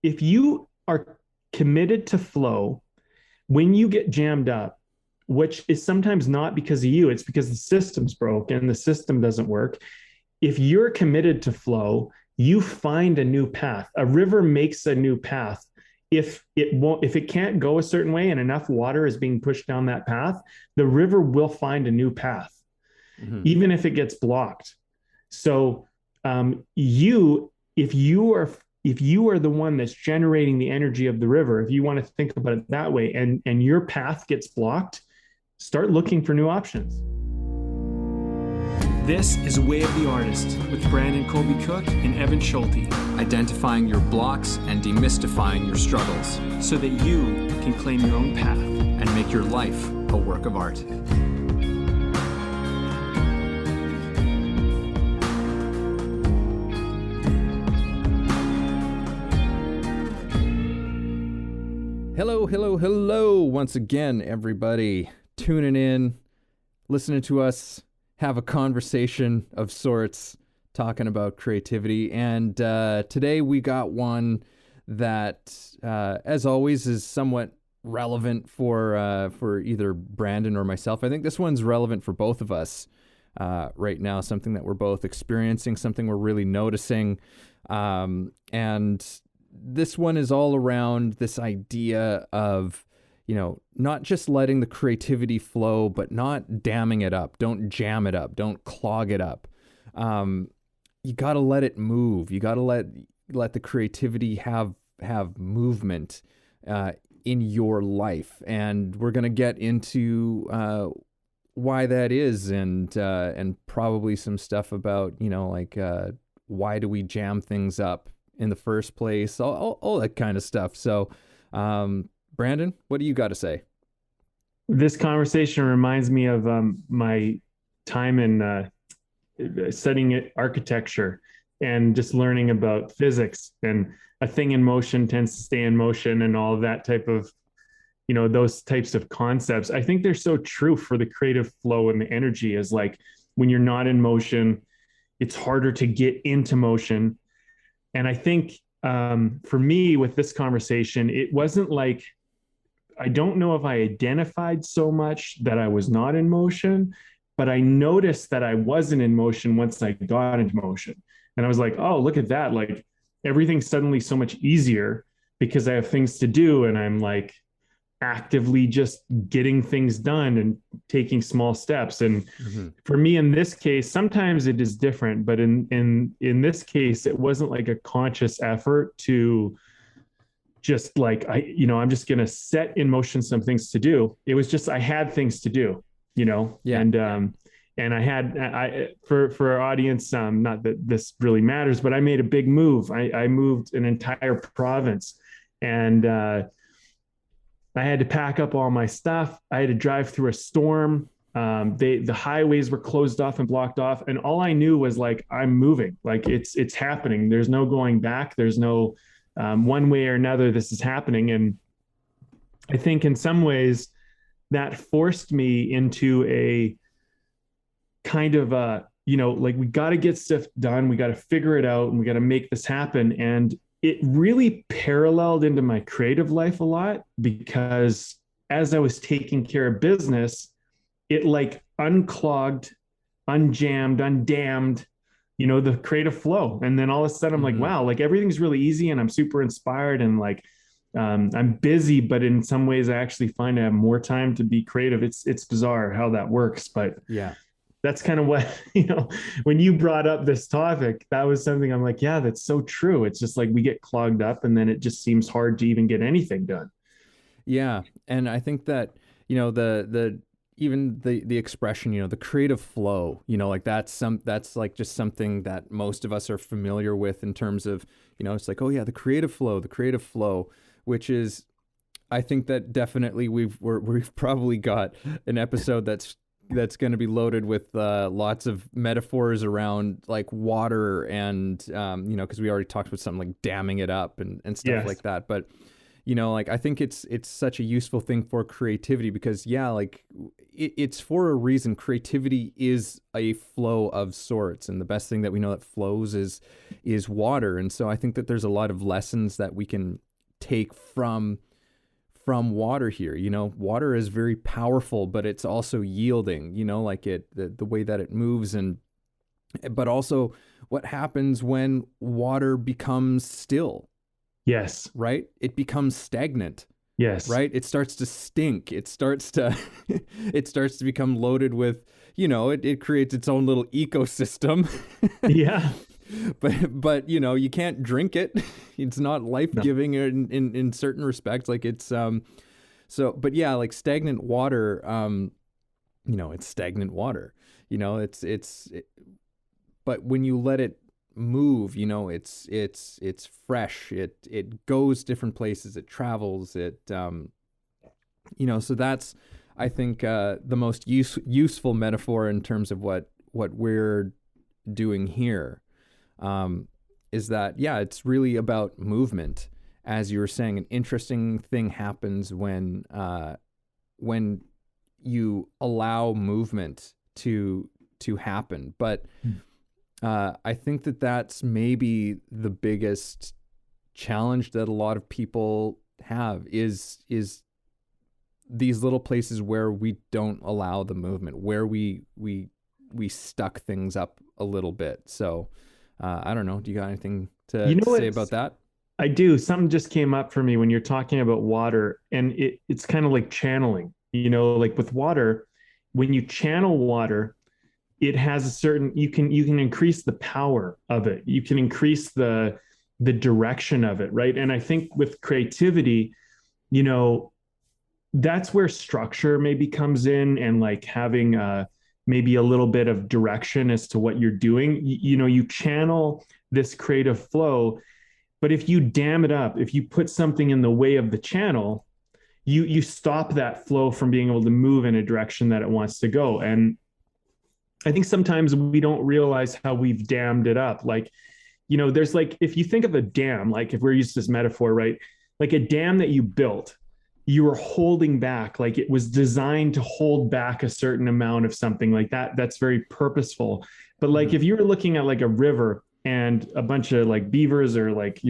if you are committed to flow, when you get jammed up, which is sometimes not because of you, it's because the system's broken, the system doesn't work. If you're committed to flow, you find a new path. A river makes a new path. If it can't go a certain way and enough water is being pushed down that path, the river will find a new path, Mm-hmm. even if it gets blocked. So you if you are the one that's generating the energy of the river, if you want to think about it that way, and your path gets blocked, start looking for new options. This is Way of the Artist with Brandon Colby Cook and Evan Schulte, Identifying your blocks and demystifying your struggles so that you can claim your own path. and make your life a work of art. Hello, hello, hello. Once again, everybody tuning in, listening to us have a conversation of sorts, talking about creativity. And today we got one that, as always, is somewhat relevant for either Brandon or myself. I think this one's relevant for both of us right now, something that we're both experiencing, something we're really noticing. And this one is all around this idea of, you know, not just letting the creativity flow, but not damming it up. Don't jam it up. Don't clog it up. You got to let it move. You got to let the creativity have movement in your life. And we're going to get into why that is, and probably some stuff about, you know, like why do we jam things up in the first place, all that kind of stuff. So, Brandon, what do you got to say? This conversation reminds me of my time in studying architecture and just learning about physics, and a thing in motion tends to stay in motion, and all of that type of, you know, those types of concepts. I think they're so true for the creative flow and the energy. Is like, when you're not in motion, it's harder to get into motion. And I think for me with this conversation, it wasn't like, I don't know if I identified so much that I was not in motion, but I noticed that I wasn't in motion once I got into motion. And I was like, oh, look at that. Like, everything's suddenly so much easier because I have things to do, and I'm like actively just getting things done and taking small steps. And for me in this case, sometimes it is different, but in this case, it wasn't like a conscious effort to just like, I'm just going to set in motion some things to do. It was just, I had things to do, you know? Yeah. And I for our audience, not that this really matters, but I made a big move. I moved an entire province, and I had to pack up all my stuff. I had to drive through a storm. The highways were closed off and blocked off. And all I knew was like, I'm moving, like it's happening. There's no going back. There's no one way or another. This is happening. And I think in some ways that forced me into a kind of like, we got to get stuff done. We got to figure it out, and we got to make this happen. And it really paralleled into my creative life a lot, because as I was taking care of business, it like unclogged, unjammed, undammed, you know, the creative flow. And then all of a sudden I'm like, wow, like everything's really easy, and I'm super inspired, and like I'm busy, but in some ways I actually find I have more time to be creative. It's bizarre how that works, but Yeah. that's kind of what, you know, when you brought up this topic, that was something I'm like, yeah, that's so true. It's just like we get clogged up, and then it just seems hard to even get anything done. Yeah. And I think that, you know, even the expression, you know, the creative flow, you know, like that's like just something that most of us are familiar with in terms of, you know, it's like, oh yeah, the creative flow, which is, I think that definitely we've probably got an episode that's going to be loaded with lots of metaphors around like water and, you know, because we already talked about something like damming it up and stuff Yes. like that. But, Like I think it's such a useful thing for creativity because like it's for a reason. Creativity is a flow of sorts, and the best thing that we know that flows is water. And so I think that there's a lot of lessons that we can take from water here. Water is very powerful, but it's also yielding, like the way that it moves, but also what happens when water becomes still. Yes. Right? It becomes stagnant. Yes. Right? It starts to stink. It starts to become loaded with, it creates its own little ecosystem. Yeah. But you can't drink it. It's not life-giving in certain respects. Like it's but yeah, like stagnant water, it's stagnant water. But when you let it move, it's fresh. It goes different places. It travels. So that's, I think, the most useful metaphor in terms of what we're doing here, is that, it's really about movement. As you were saying, an interesting thing happens when you allow movement to happen. But I think that that's maybe the biggest challenge that a lot of people have is these little places where we don't allow the movement, where we stuck things up a little bit. So I don't know. Do you got anything to say about that? I do. Something just came up for me when you're talking about water, and it's kind of like channeling. Like with water, when you channel water, it has a certain, you can increase the power of it. You can increase the direction of it, right? And I think with creativity, that's where structure maybe comes in, and like having maybe a little bit of direction as to what you're doing. You channel this creative flow, but if you dam it up, if you put something in the way of the channel, you stop that flow from being able to move in a direction that it wants to go. And I think sometimes we don't realize how we've dammed it up. Like, there's like, if you think of a dam, like if we're used to this metaphor, right? Like a dam that you built, you were holding back, like it was designed to hold back a certain amount of something like that. That's very purposeful. But like, if you were looking at like a river and a bunch of like beavers or like,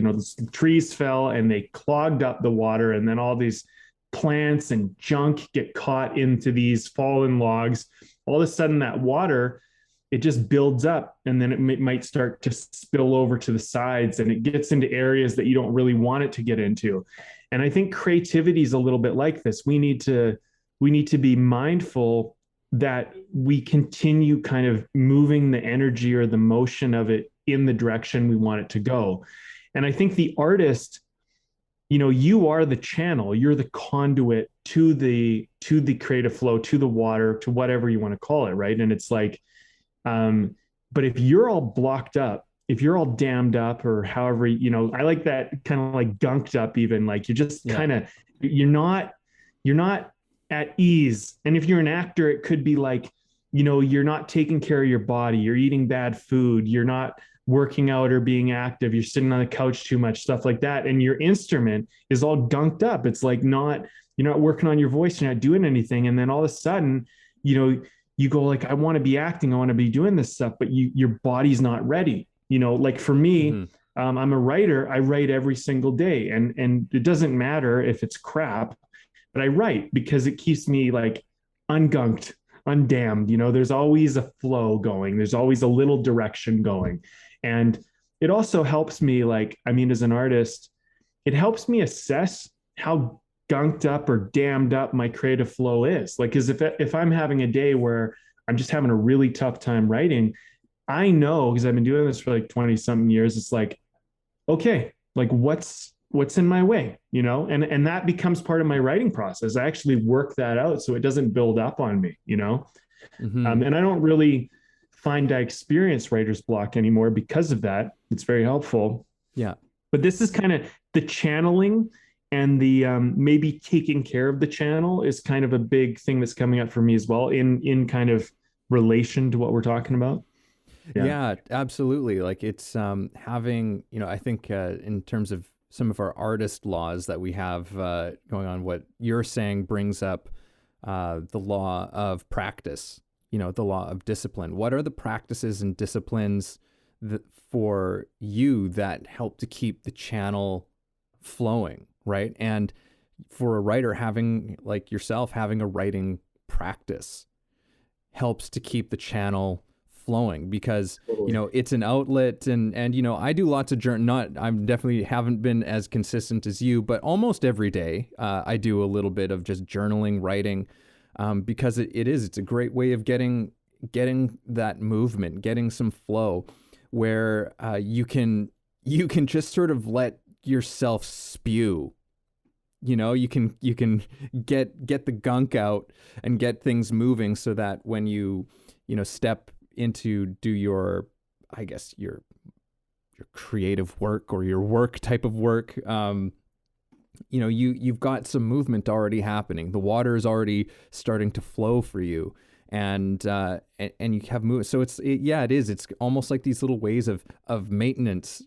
trees fell and they clogged up the water, and then all these plants and junk get caught into these fallen logs, all of a sudden that water, it just builds up, and then it might start to spill over to the sides, and it gets into areas that you don't really want it to get into. And I think creativity is a little bit like this. We need to be mindful that we continue kind of moving the energy or the motion of it in the direction we want it to go. And I think the artist, you are the channel, you're the conduit to the creative flow, to the water, to whatever you want to call it, right? And it's like, but if you're all blocked up, if you're all dammed up, or however, I like that kind of like gunked up, even like you're just kind of, you're not at ease. And if you're an actor, it could be like, you're not taking care of your body, you're eating bad food, you're not working out or being active, you're sitting on the couch too much, stuff like that. And your instrument is all gunked up. It's like you're not working on your voice, you're not doing anything. And then all of a sudden, you go like, I want to be acting, I want to be doing this stuff, but your body's not ready. Like for me, I'm a writer. I write every single day, and it doesn't matter if it's crap, but I write because it keeps me like ungunked, undammed. There's always a flow going. There's always a little direction going. And it also helps me, like, I mean, as an artist, it helps me assess how gunked up or dammed up my creative flow is. Like, because if I'm having a day where I'm just having a really tough time writing, I know, because I've been doing this for like 20 something years, it's like, okay, like what's in my way, and that becomes part of my writing process. I actually work that out so it doesn't build up on me, and I don't really find I experience writer's block anymore because of that. It's very helpful. Yeah. But this is kind of the channeling, and the maybe taking care of the channel is kind of a big thing that's coming up for me as well, in kind of relation to what we're talking about. Yeah, absolutely. Like it's having, I think in terms of artist laws that we have going on, what you're saying brings up the law of practice, the law of discipline. What are the practices and disciplines for you that help to keep the channel flowing, right? And for a writer, having like yourself, having a writing practice helps to keep the channel flowing, because it's an outlet, and I do lots of I'm definitely haven't been as consistent as you, but almost every day I do a little bit of just journaling, writing, because it's a great way of getting that movement, getting some flow, where you can just sort of let yourself spew. You can get the gunk out and get things moving, so that when you step into do your creative work, or your work type of work, you've got some movement already happening. The water is already starting to flow for you, and you have movement. So it's almost like these little ways of maintenance,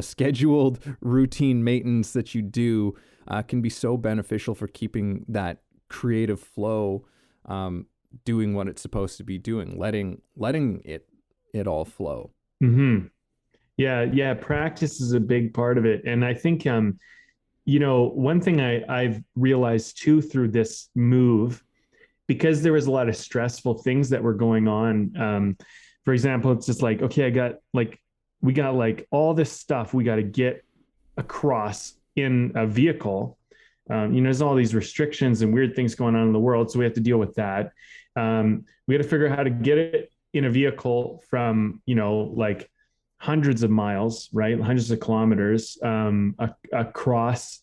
scheduled routine maintenance that you do can be so beneficial for keeping that creative flow, doing what it's supposed to be doing, letting it all flow. Mm-hmm. Yeah. Practice is a big part of it. And I think, one thing I've realized too through this move, because there was a lot of stressful things that were going on. For example, it's just like, okay, we got all this stuff we got to get across in a vehicle. There's all these restrictions and weird things going on in the world, so we have to deal with that. We got to figure out how to get it in a vehicle from, hundreds of miles, right? Hundreds of kilometers, across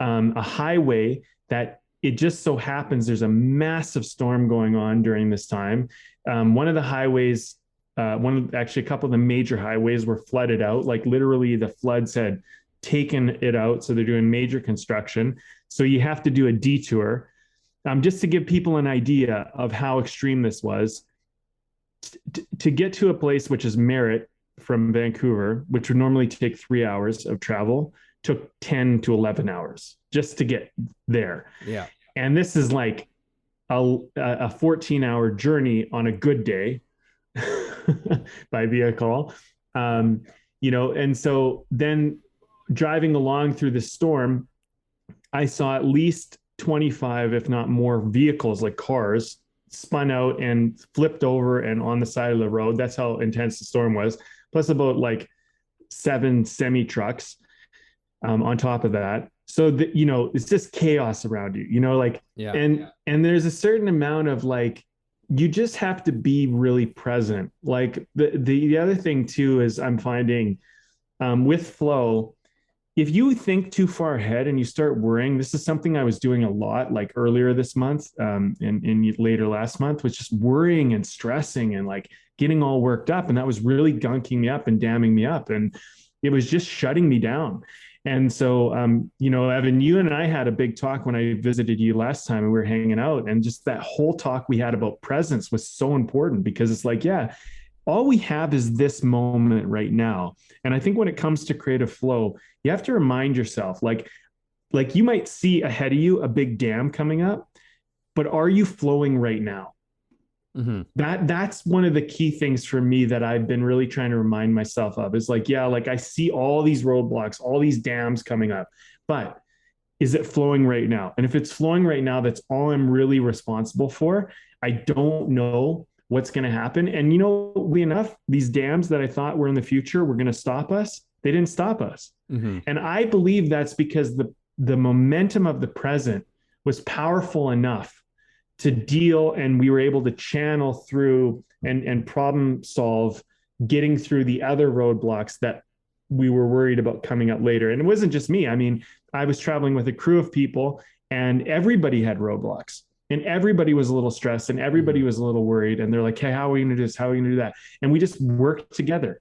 a highway that it just so happens there's a massive storm going on during this time. One of the highways, actually a couple of the major highways were flooded out. Like literally the floods had taken it out. So they're doing major construction. So you have to do a detour. Just to give people an idea of how extreme this was, to get to a place which is Merritt from Vancouver, which would normally take 3 hours of travel, took 10 to 11 hours just to get there. Yeah. And this is like a 14-hour journey on a good day by vehicle. And so then driving along through the storm, I saw at least 25, if not more, vehicles, like cars, spun out and flipped over and on the side of the road. That's how intense the storm was. Plus about 7 semi trucks on top of that. So it's just chaos around you, and there's a certain amount of you just have to be really present. The other thing too is I'm finding with flow, if you think too far ahead and you start worrying, this is something I was doing a lot earlier this month, and later last month, was just worrying and stressing and getting all worked up. And that was really gunking me up and damming me up. And it was just shutting me down. And so, Evan, you and I had a big talk when I visited you last time and we were hanging out, and just that whole talk we had about presence was so important, because it's all we have is this moment right now. And I think when it comes to creative flow, you have to remind yourself, you might see ahead of you a big dam coming up, but are you flowing right now? Mm-hmm. That's one of the key things for me that I've been really trying to remind myself of, is I see all these roadblocks, all these dams coming up, but is it flowing right now? And if it's flowing right now, that's all I'm really responsible for. I don't know what's going to happen. And enough, these dams that I thought were in the future were going to stop us, they didn't stop us. Mm-hmm. And I believe that's because the momentum of the present was powerful enough to deal, and we were able to channel through and problem solve, getting through the other roadblocks that we were worried about coming up later. And it wasn't just me. I mean, I was traveling with a crew of people, and everybody had roadblocks. And everybody was a little stressed, and everybody was a little worried. And they're like, hey, how are we going to do this? How are we going to do that? And we just worked together,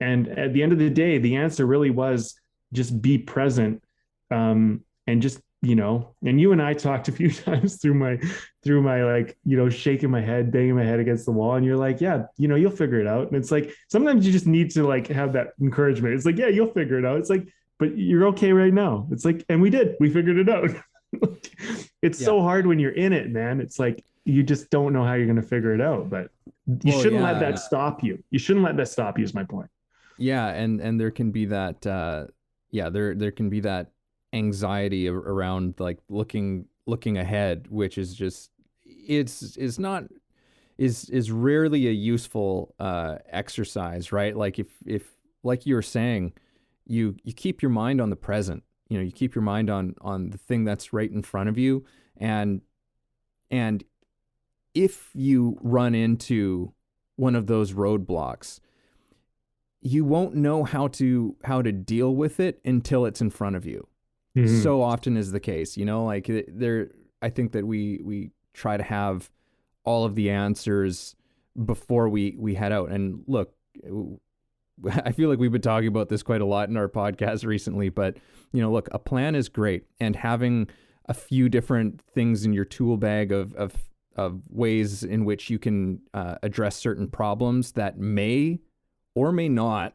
and at the end of the day, the answer really was just be present. And just, and you and I talked a few times through my shaking my head, banging my head against the wall. And you're like, yeah, you'll figure it out. And it's sometimes you just need to have that encouragement. It's yeah, you'll figure it out. It's but you're okay right now. It's like, and we figured it out. It's so hard when you're in it, man. It's like, you just don't know how you're going to figure it out, but you shouldn't let that stop you. You shouldn't let that stop you is my point. Yeah. And there can be that, there can be that anxiety around like looking ahead, which is just, is rarely a useful exercise, right? Like if like you were saying, you keep your mind on the present, you keep your mind on the thing that's right in front of you. And if you run into one of those roadblocks, you won't know how to deal with it until it's in front of you. Mm-hmm. So often is the case, like I think that we try to have all of the answers before we head out. And look, I feel like we've been talking about this quite a lot in our podcast recently, but look, a plan is great, and having a few different things in your tool bag of ways in which you can address certain problems that may or may not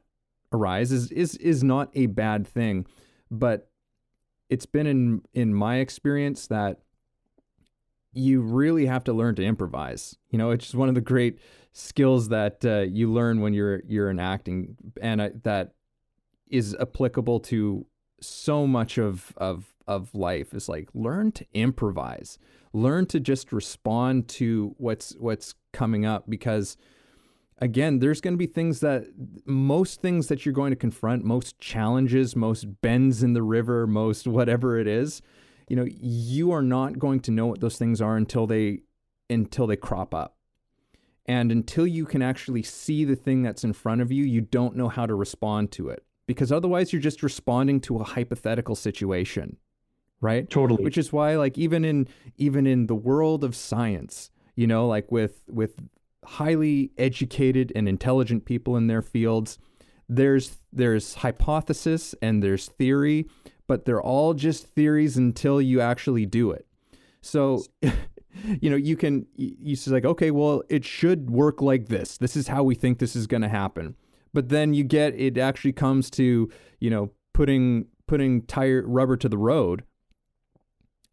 arise is not a bad thing. But it's been in my experience that you really have to learn to improvise. It's just one of the great skills that you learn when you're in acting, and that is applicable to so much of life. Is like, learn to improvise, learn to just respond to what's coming up, because again, there's going to be most things that you're going to confront, most challenges, most bends in the river, most whatever it is, you are not going to know what those things are until they crop up. And until you can actually see the thing that's in front of you, you don't know how to respond to it, because otherwise you're just responding to a hypothetical situation, right? Totally. Which is why, like, even in the world of science, like with highly educated and intelligent people in their fields, there's hypothesis and there's theory, but they're all just theories until you actually do it. So you say like, okay, well, it should work like this. This is how we think this is going to happen. But then it actually comes to, putting rubber to the road.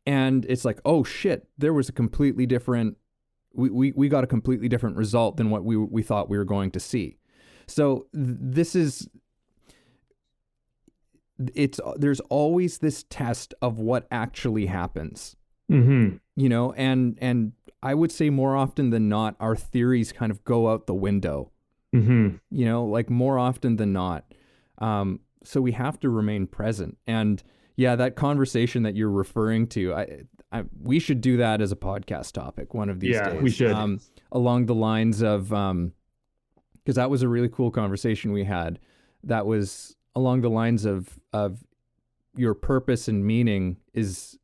And it's like, oh shit, there was a completely different, we got a completely different result than what we thought we were going to see. So there's always this test of what actually happens. Mm-hmm. And I would say more often than not, our theories kind of go out the window, like more often than not. So we have to remain present. And yeah, that conversation that you're referring to, we should do that as a podcast topic one of these days. Yeah, we should. Along the lines of, because that was a really cool conversation we had. That was along the lines of your purpose and meaning is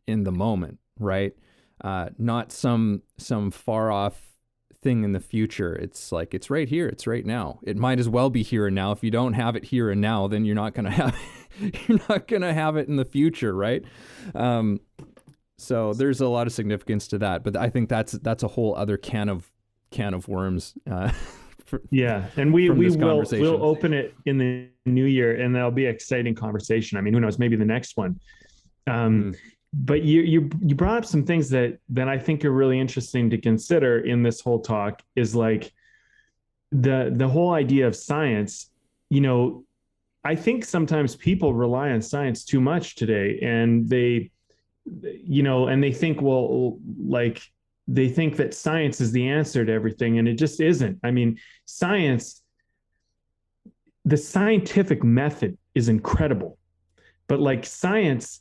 in the moment, right? Not some far off thing in the future. It's like, it's right here, it's right now. It might as well be here and now. If you don't have it here and now, then you're not going to have it in the future, right? So there's a lot of significance to that, but I think that's a whole other can of worms. Yeah, and we'll open it in the new year, and that'll be an exciting conversation. I mean, who knows? Maybe the next one. But you brought up some things that I think are really interesting to consider in this whole talk. Is like the whole idea of science. I think sometimes people rely on science too much today, and they think, well, like, they think that science is the answer to everything, and it just isn't. I mean, the scientific method is incredible, but like, science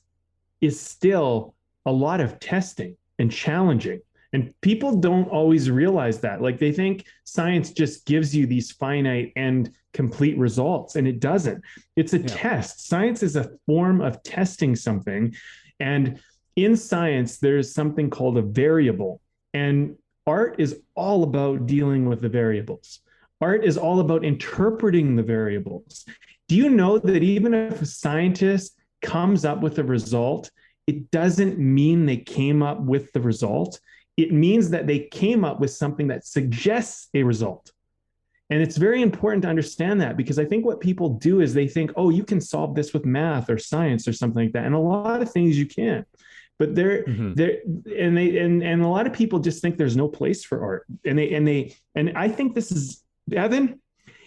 is still a lot of testing and challenging. And people don't always realize that. Like, they think science just gives you these finite and complete results, and it doesn't. It's a test. Science is a form of testing something. And in science, there's something called a variable. And art is all about dealing with the variables. Art is all about interpreting the variables. Do you know that even if a scientist comes up with a result, it doesn't mean they came up with the result? It means that they came up with something that suggests a result. And it's very important to understand that, because I think what people do is they think, oh, you can solve this with math or science or something like that. And a lot of things you can't. But Mm-hmm. and a lot of people just think there's no place for art. And I think this is, Evan,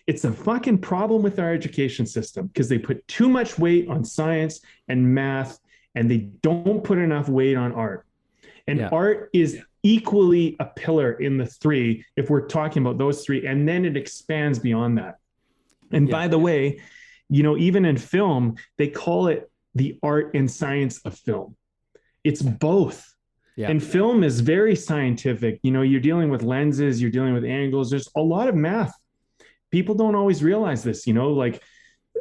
it's a fucking problem with our education system, because they put too much weight on science and math, and they don't put enough weight on art. And Yeah. art is equally a pillar in the three, if we're talking about those three, and then it expands beyond that. And by the way, even in film, they call it the art and science of film. It's both. Yeah. And film is very scientific. You're dealing with lenses, you're dealing with angles. There's a lot of math. People don't always realize this,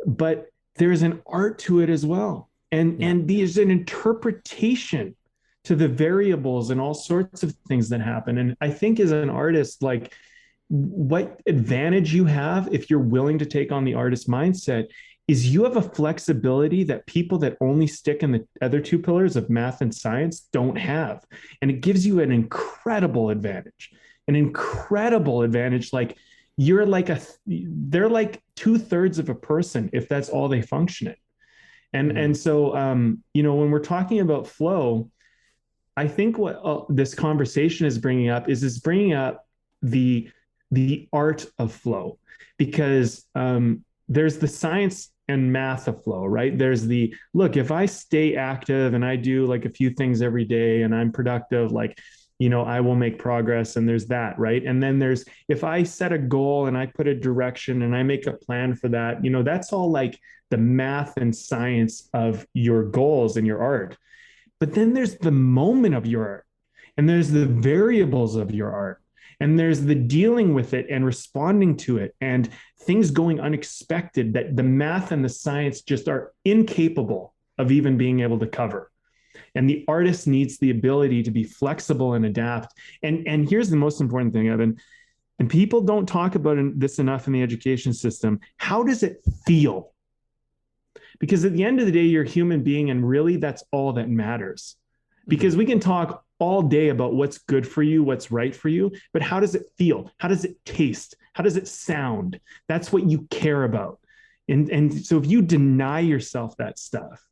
but there's an art to it as well. And there's an interpretation to the variables and all sorts of things that happen. And I think as an artist, like, what advantage you have if you're willing to take on the artist mindset is you have a flexibility that people that only stick in the other two pillars of math and science don't have. And it gives you an incredible advantage, Like, they're like 2/3 of a person if that's all they function in. And so, when we're talking about flow, I think what this conversation is bringing up is bringing up the art of flow, because there's the science and math of flow, right? There's the, look, if I stay active and I do like a few things every day and I'm productive, like, I will make progress, and there's that, right? And then there's, if I set a goal and I put a direction and I make a plan for that, that's all like the math and science of your goals and your art. But then there's the moment of your art, and there's the variables of your art, and there's the dealing with it and responding to it, and things going unexpected that the math and the science just are incapable of even being able to cover. And the artist needs the ability to be flexible and adapt. And here's the most important thing, Evan, and people don't talk about this enough in the education system. How does it feel? Because at the end of the day, you're a human being, and really that's all that matters. Because we can talk all day about what's good for you, what's right for you, but how does it feel? How does it taste? How does it sound? That's what you care about. And so if you deny yourself that stuff,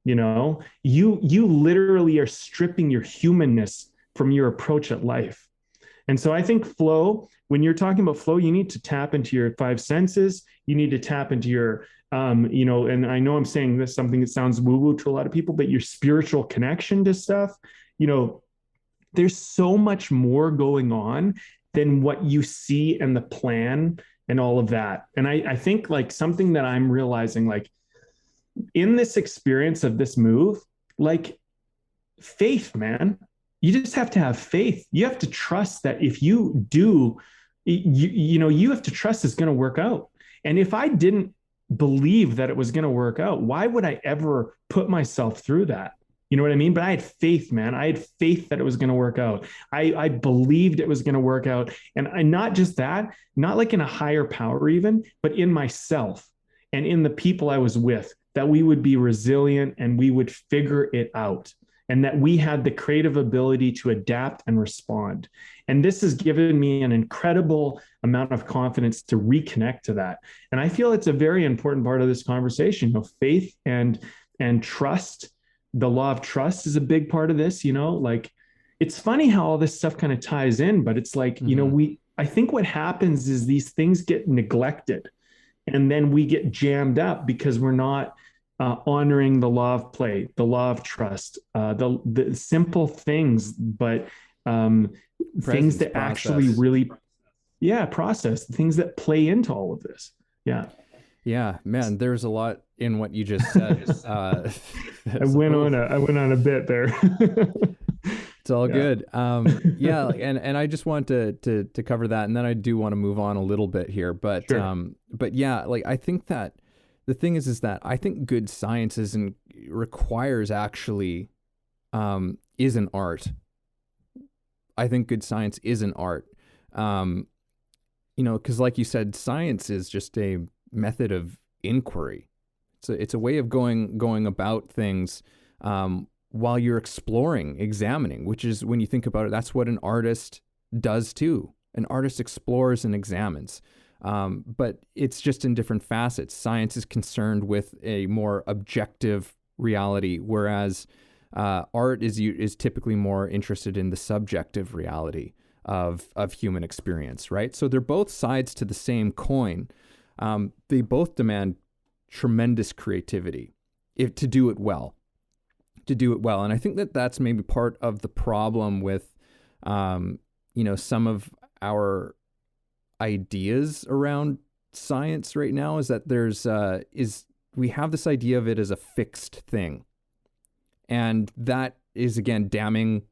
you literally are stripping your humanness from your approach at life. And so I think flow, when you're talking about flow, you need to tap into your five senses. You need to tap into your and I know I'm saying this, something that sounds woo-woo to a lot of people, but your spiritual connection to stuff, there's so much more going on than what you see and the plan and all of that. And I think, like, something that I'm realizing, like, in this experience of this move, like, faith, man, you just have to have faith. You have to trust that if you do, you have to trust it's going to work out. And if I didn't believe that it was going to work out, why would I ever put myself through that? You know what I mean? But I had faith, man. I had faith that it was going to work out. I believed it was going to work out. And not just that, not like in a higher power even, but in myself and in the people I was with, that we would be resilient and we would figure it out, and that we had the creative ability to adapt and respond. And this has given me an incredible amount of confidence to reconnect to that. And I feel it's a very important part of this conversation. Faith and trust. The law of trust is a big part of this. Like, it's funny how all this stuff kind of ties in, but it's like, I think what happens is these things get neglected, and then we get jammed up because we're not honoring the law of play, the law of trust, the simple things, but things that process. Actually really, process, the things that play into all of this. Yeah, man, there's a lot in what you just said. I went on a bit there. It's all good. And I just want to cover that, and then I do want to move on a little bit here. But sure. Like, I think that the thing is that I think good science requires actually is an art. I think good science is an art. Because like you said, science is just a method of inquiry. It's a way of going about things while you're exploring, examining, which is, when you think about it, that's what an artist does too. An artist explores and examines. But it's just in different facets. Science is concerned with a more objective reality, whereas art is typically more interested in the subjective reality of human experience, right? So they're both sides to the same coin. They both demand tremendous creativity to do it well. And I think that that's maybe part of the problem with, some of our ideas around science right now, is that we have this idea of it as a fixed thing. And that is, again, damming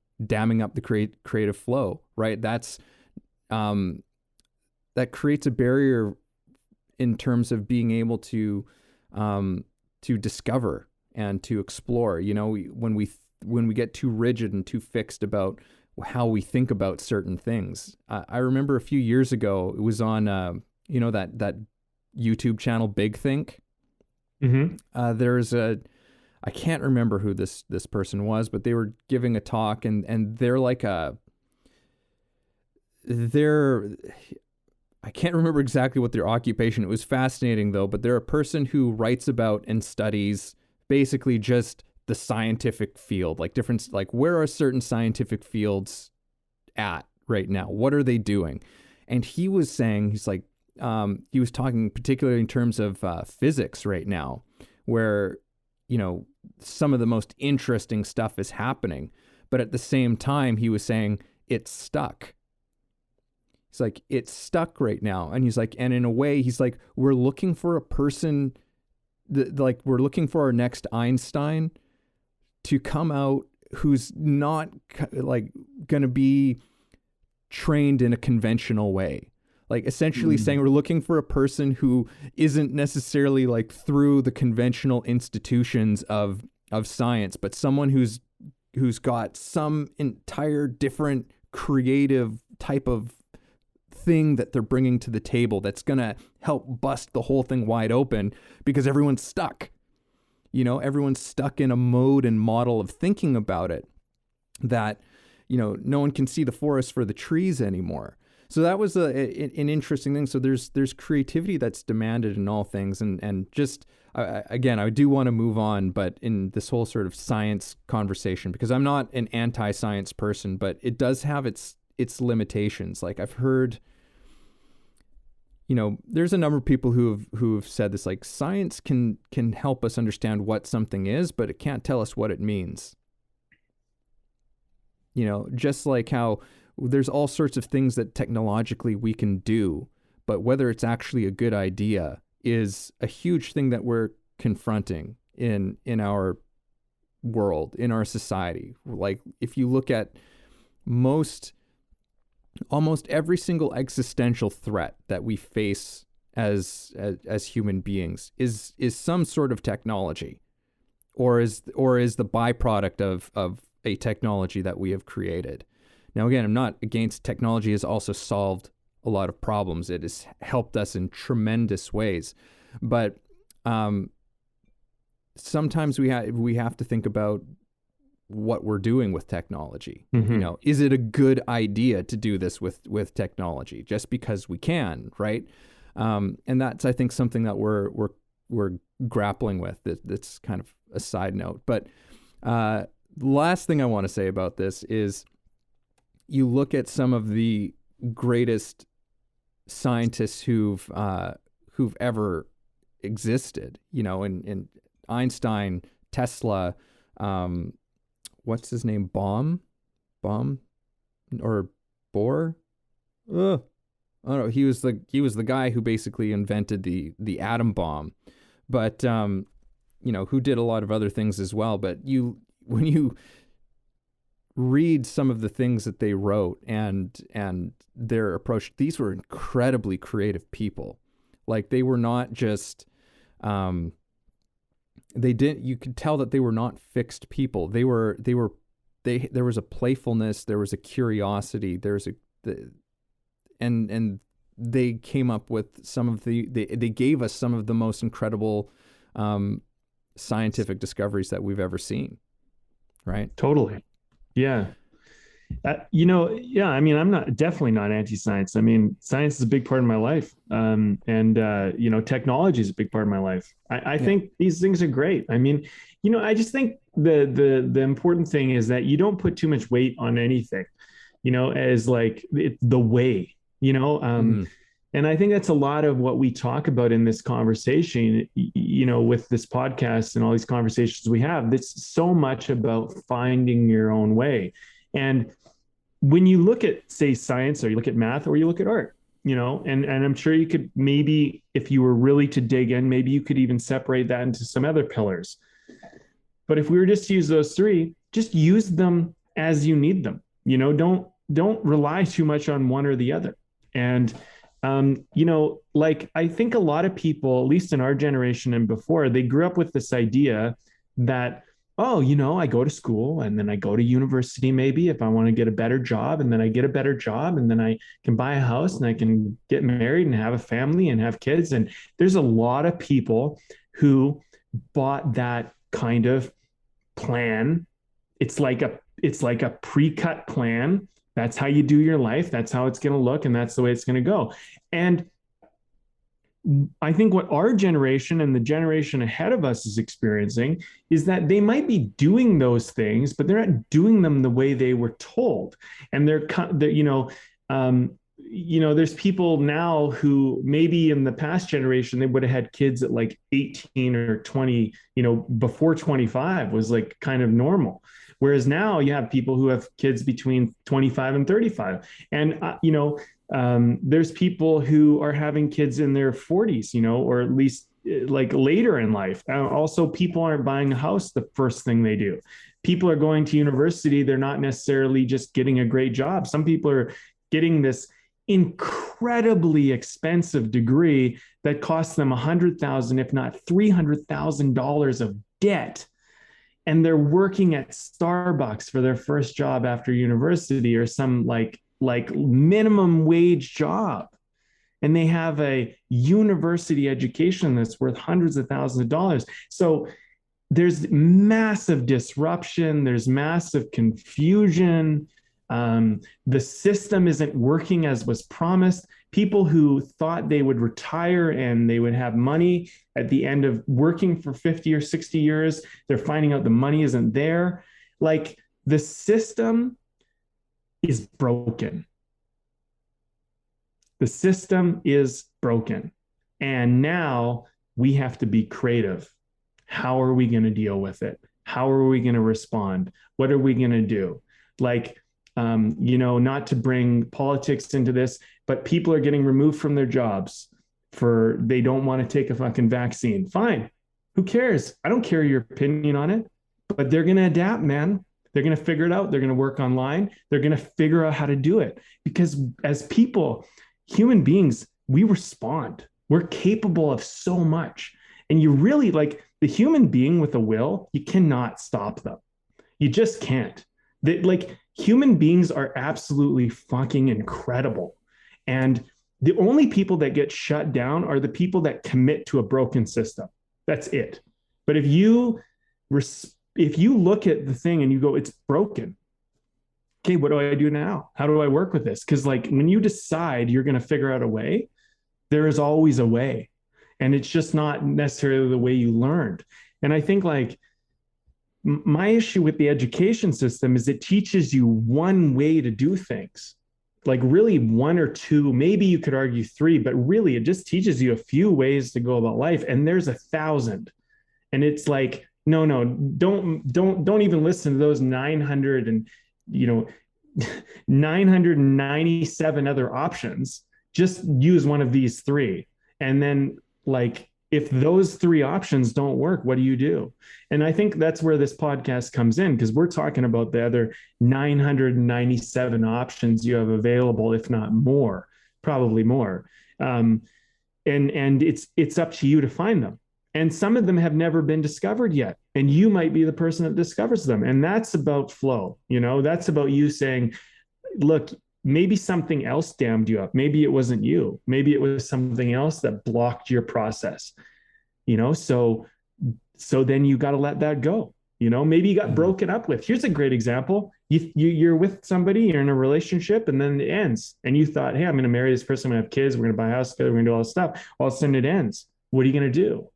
up the creative flow, right? That creates a barrier in terms of being able to discover and to explore. When we get too rigid and too fixed about how we think about certain things. I remember a few years ago, it was on that YouTube channel Big Think. Mm-hmm. There's I can't remember who this person was, but they were giving a talk, and they're like I can't remember exactly what their occupation. It was fascinating though, but they're a person who writes about and studies basically just the scientific field, like where are certain scientific fields at right now? What are they doing? And he was saying, he was talking particularly in terms of physics right now, where, some of the most interesting stuff is happening. But at the same time, he was saying it's stuck. He's like, it's stuck right now. And he's like, and in a way, he's like, we're looking for a person, we're looking for our next Einstein to come out who's not going to be trained in a conventional way. Like essentially saying we're looking for a person who isn't necessarily through the conventional institutions of science, but someone who's got some entire different creative type of thing that they're bringing to the table that's going to help bust the whole thing wide open, because everyone's stuck. Everyone's stuck in a mode and model of thinking about it that, no one can see the forest for the trees anymore. So that was an interesting thing. So there's creativity that's demanded in all things. And just, again, I do want to move on, but in this whole sort of science conversation, because I'm not an anti-science person, but it does have its limitations. Like I've heard, there's a number of people who have said this, like science can help us understand what something is, but it can't tell us what it means. Just like how there's all sorts of things that technologically we can do, but whether it's actually a good idea is a huge thing that we're confronting in our world, in our society. Like if you look at almost every single existential threat that we face as human beings is some sort of technology, or is the byproduct of a technology that we have created. Now, again, I'm not against technology. Has also solved a lot of problems. It has helped us in tremendous ways, but sometimes we have to think about what we're doing with technology. Mm-hmm. Is it a good idea to do this with technology just because we can, right? And that's, I think, something that we're grappling with. That's kind of a side note. But the last thing I want to say about this is, you look at some of the greatest scientists who've ever existed, in Einstein, Tesla, what's his name? Baum or Bohr? I don't know. He was the guy who basically invented the atom bomb, but who did a lot of other things as well. But when you read some of the things that they wrote and their approach, these were incredibly creative people. Like they were not just you could tell that they were not fixed people. There was a playfulness, there was a curiosity, and they came up with they gave us some of the most incredible scientific discoveries that we've ever seen. Right? Totally. Yeah. Yeah, I mean, I'm not definitely not anti-science. I mean, science is a big part of my life. And technology is a big part of my life. I Yeah. think these things are great. I mean, I just think the important thing is that you don't put too much weight on anything, as like the way, Hmm. and I think that's a lot of what we talk about in this conversation, with this podcast and all these conversations we have. It's so much about finding your own way. And when you look at, say, science, or you look at math, or you look at art, and I'm sure you could, maybe if you were really to dig in, maybe you could even separate that into some other pillars. But if we were just to use those three, just use them as you need them. Don't rely too much on one or the other. And like, I think a lot of people, at least in our generation and before, they grew up with this idea that, oh, I go to school and then I go to university, maybe if I want to get a better job, and then I get a better job, and then I can buy a house and I can get married and have a family and have kids. And there's a lot of people who bought that kind of plan. It's like a pre-cut plan. That's how you do your life. That's how it's going to look, and that's the way it's going to go. And I think what our generation and the generation ahead of us is experiencing is that they might be doing those things, but they're not doing them the way they were told. And there's people now who maybe in the past generation, they would have had kids at like 18 or 20, before 25 was like kind of normal. Whereas now you have people who have kids between 25 and 35. And, there's people who are having kids in their 40s, or at least like later in life. Also, people aren't buying a house the first thing they do. People are going to university. They're not necessarily just getting a great job. Some people are getting this incredibly expensive degree that costs them $100,000, if not $300,000 of debt. And they're working at Starbucks for their first job after university, or some like minimum wage job. And they have a university education that's worth hundreds of thousands of dollars. So there's massive disruption, there's massive confusion. The system isn't working as was promised. People who thought they would retire and they would have money at the end of working for 50 or 60 years, they're finding out the money isn't there. Like, the system is broken. The system is broken. And now we have to be creative. How are we going to deal with it? How are we going to respond? What are we going to do? Like, not to bring politics into this, but people are getting removed from their jobs they don't want to take a fucking vaccine. Fine. Who cares? I don't care your opinion on it, but they're going to adapt, man. They're going to figure it out. They're going to work online. They're going to figure out how to do it, because as people, human beings, we respond. We're capable of so much. And you really, like, the human being with a will, you cannot stop them. You just can't. Like, human beings are absolutely fucking incredible. And the only people that get shut down are the people that commit to a broken system. That's it. But if you look at the thing and you go, it's broken. Okay, what do I do now? How do I work with this? Because, like, when you decide you're going to figure out a way, there is always a way. And it's just not necessarily the way you learned. And I think, like, my issue with the education system is it teaches you one way to do things, like really one or two, maybe you could argue three, but really it just teaches you a few ways to go about life. And there's 1,000. And it's like, no, don't even listen to those 997 other options. Just use one of these three. And then, like, if those three options don't work, what do you do? And I think that's where this podcast comes in, because we're talking about the other 997 options you have available, if not more, probably more. And it's up to you to find them. And some of them have never been discovered yet. And you might be the person that discovers them. And that's about flow. That's about you saying, look, maybe something else dammed you up. Maybe it wasn't you. Maybe it was something else that blocked your process. So then you got to let that go. Maybe you got broken up with. Here's a great example. You're with somebody, you're in a relationship, and then it ends. And you thought, hey, I'm going to marry this person. I'm going to have kids. We're going to buy a house together. We're going to do all this stuff. All of a sudden it ends. What are you going to do?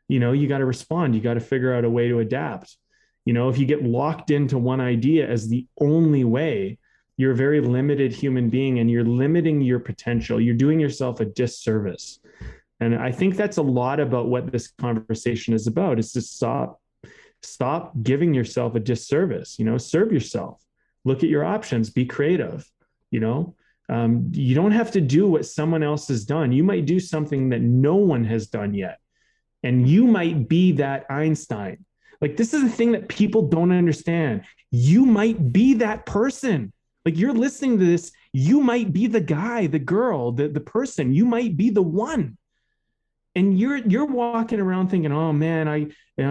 You got to respond. You got to figure out a way to adapt. If you get locked into one idea as the only way, you're a very limited human being and you're limiting your potential. You're doing yourself a disservice. And I think that's a lot about what this conversation is about, is to stop giving yourself a disservice. Serve yourself, look at your options, be creative. You don't have to do what someone else has done. You might do something that no one has done yet. And you might be that Einstein. Like, this is the thing that people don't understand. You might be that person. Like, you're listening to this, you might be the guy, the girl, the person, you might be the one. And you're walking around thinking, oh man, I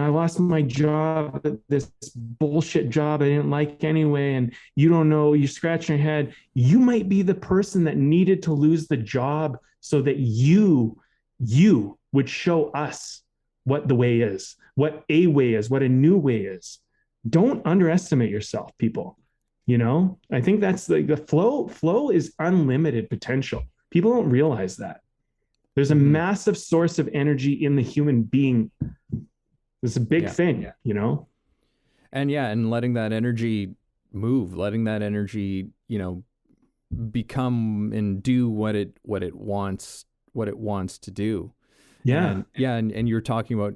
lost my job, this bullshit job I didn't like anyway. And you don't know, you're scratching your head. You might be the person that needed to lose the job so that you would show us what the way is, what a way is, what a new way is. Don't underestimate yourself, people. I think that's the flow is unlimited potential. People don't realize that. There's a massive source of energy in the human being. It's a big thing, And letting that energy move, letting that energy, become and do what it wants to do. Yeah. And you're talking about,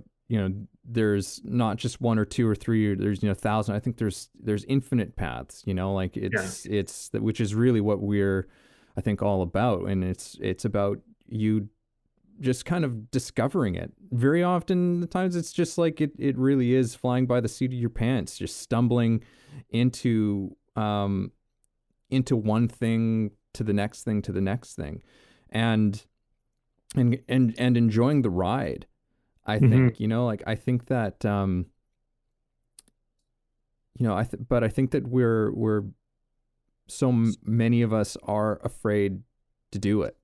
there's not just one or two or three, or there's, 1,000. I think there's infinite paths, it's which is really what we're, I think, all about. And it's about you just kind of discovering it. Very often the times it's just like it really is flying by the seat of your pants, just stumbling into one thing to the next thing to the next thing, and enjoying the ride. I think, I think that, but I think that we're so many of us are afraid to do it.